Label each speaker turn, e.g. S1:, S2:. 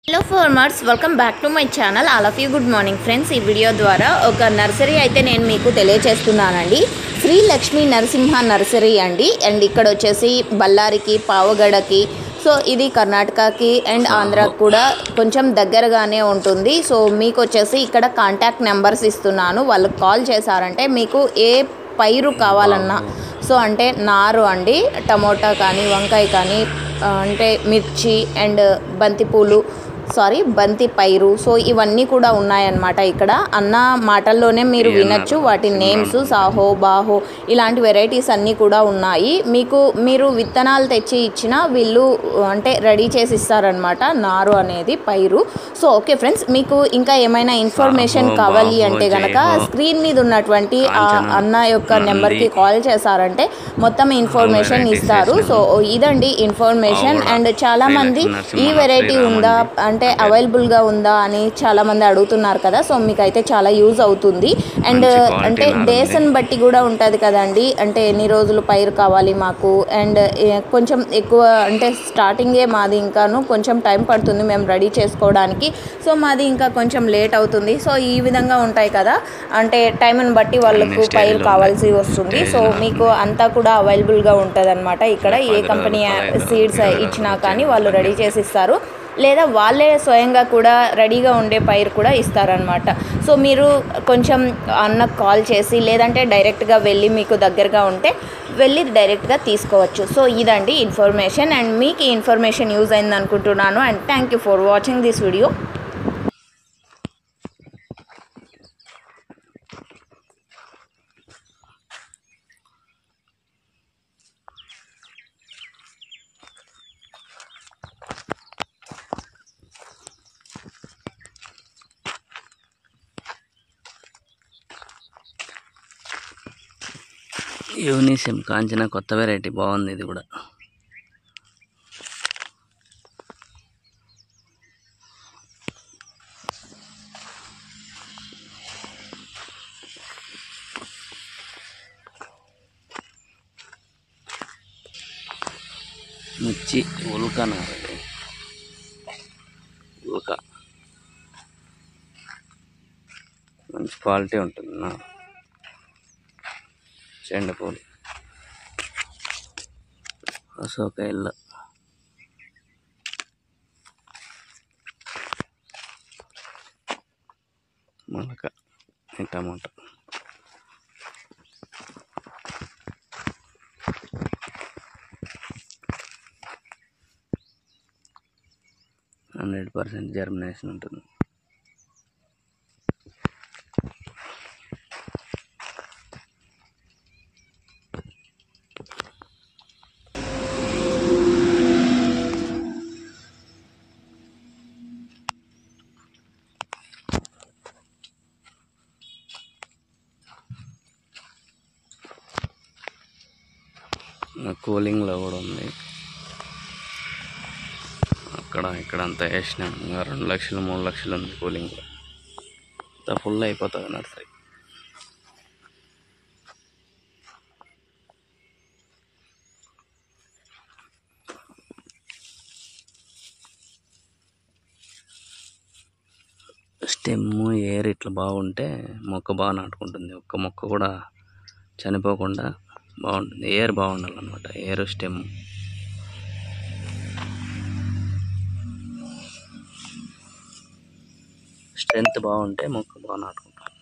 S1: Hello farmers, welcome back to my channel. All of you good morning friends. ఈ video ద్వారా ఒక nursery అయితే నేను మీకు తెలియచేస్తున్నానండి. శ్రీ లక్ష్మీ నరసింహ నర్సరీ అండి. అండ్ ఇక్కడ వచ్చేసి బళ్ళారికి, పావగడకి, సో ఇది కర్ణాటకకి అండ్ ఆంధ్రాకి కూడా కొంచెం దగ్గరగానే ఉంటుంది. సో మీకు వచ్చేసి ఇక్కడ కాంటాక్ట్ నెంబర్స్ ఇస్తున్నాను. వాళ్ళకి కాల్ చేశారంటే మీకు ఏ పైరు కావాలన్నా, సో అంటే నారు అండి, టమోటా కానీ, వంకాయ కానీ, అంటే మిర్చి అండ్ బంతి పైరు, సో ఇవన్నీ కూడా ఉన్నాయన్నమాట. ఇక్కడ అన్న మాటల్లోనే మీరు వినొచ్చు వాటి నేమ్స్. సాహో, బాహో ఇలాంటి వెరైటీస్ అన్నీ కూడా ఉన్నాయి. మీరు విత్తనాలు తెచ్చి ఇచ్చినా వీళ్ళు అంటే రెడీ చేసి ఇస్తారనమాట, నారు అనేది పైరు. సో ఓకే ఫ్రెండ్స్, మీకు ఇంకా ఏమైనా ఇన్ఫర్మేషన్ కావాలి అంటే కనుక స్క్రీన్ మీద ఉన్నటువంటి ఆ అన్న యొక్క నెంబర్కి కాల్ చేశారంటే మొత్తం ఇన్ఫర్మేషన్ ఇస్తారు. సో ఇదండి ఇన్ఫర్మేషన్. అండ్ చాలామంది ఈ వెరైటీ ఉందా అంటే అవైలబుల్గా ఉందా అని చాలామంది అడుగుతున్నారు కదా. సో మీకు అయితే చాలా యూజ్ అవుతుంది. అండ్ అంటే డేస్ని బట్టి కూడా ఉంటుంది కదండి, అంటే ఎన్ని రోజులు పైరు కావాలి మాకు. అండ్ కొంచెం ఎక్కువ అంటే స్టార్టింగే మాది ఇంకాను కొంచెం టైం పడుతుంది మేము రెడీ చేసుకోవడానికి. సో మాది ఇంకా కొంచెం లేట్ అవుతుంది. సో ఈ విధంగా ఉంటాయి కదా, అంటే టైంని బట్టి వాళ్ళకు పైరు కావాల్సి వస్తుంది. సో మీకు అంతా కూడా అవైలబుల్గా ఉంటుంది అనమాట. ఇక్కడ ఏ కంపెనీ సీడ్స్ ఇచ్చినా కానీ వాళ్ళు రెడీ చేసి ఇస్తారు, లేదా వాళ్ళే స్వయంగా కూడా రెడీగా ఉండే పైరు కూడా ఇస్తారనమాట. సో మీరు కొంచెం అన్నకు కాల్ చేసి లేదంటే డైరెక్ట్గా వెళ్ళి మీకు దగ్గరగా ఉంటే వెళ్ళి డైరెక్ట్గా తీసుకోవచ్చు. సో ఇదండి ఇన్ఫర్మేషన్. అండ్ మీకు ఈ ఇన్ఫర్మేషన్ యూజ్ అయింది అనుకుంటున్నాను. And thank you for watching this video.
S2: యూనిసిమ్ కాంచిన కొత్త వెరైటీ బాగుంది. ఇది కూడా మిర్చి ఉల్కా నారది, ఉల్కా మంచి క్వాలిటీ ఉంటుంది. చెండుపూలు, అశోక ఇల్లు, మొలక, టమాటా. %% జర్మినేషన్ ఉంటుంది. కూలింగ్లో కూడా ఉంది. ఇక్కడ అంతా వేసినాం. ఇంకా 2 లక్షలు 3 లక్షలు ఉంది కూలింగ్లో. అంతా ఫుల్ అయిపోతుంది నర్సరీ. స్టెమ్ ఏర్ ఇట్లా బాగుంటే మొక్క బాగా నాటుకుంటుంది. ఒక్క మొక్క కూడా చనిపోకుండా బాగుంటుంది. ఏర్ బాగుండాలన్నమాట, ఏర్ స్టెమ్. స్ట్రెంత్ బాగుంటే మొక్క బాగా నాటుకుంటుంది.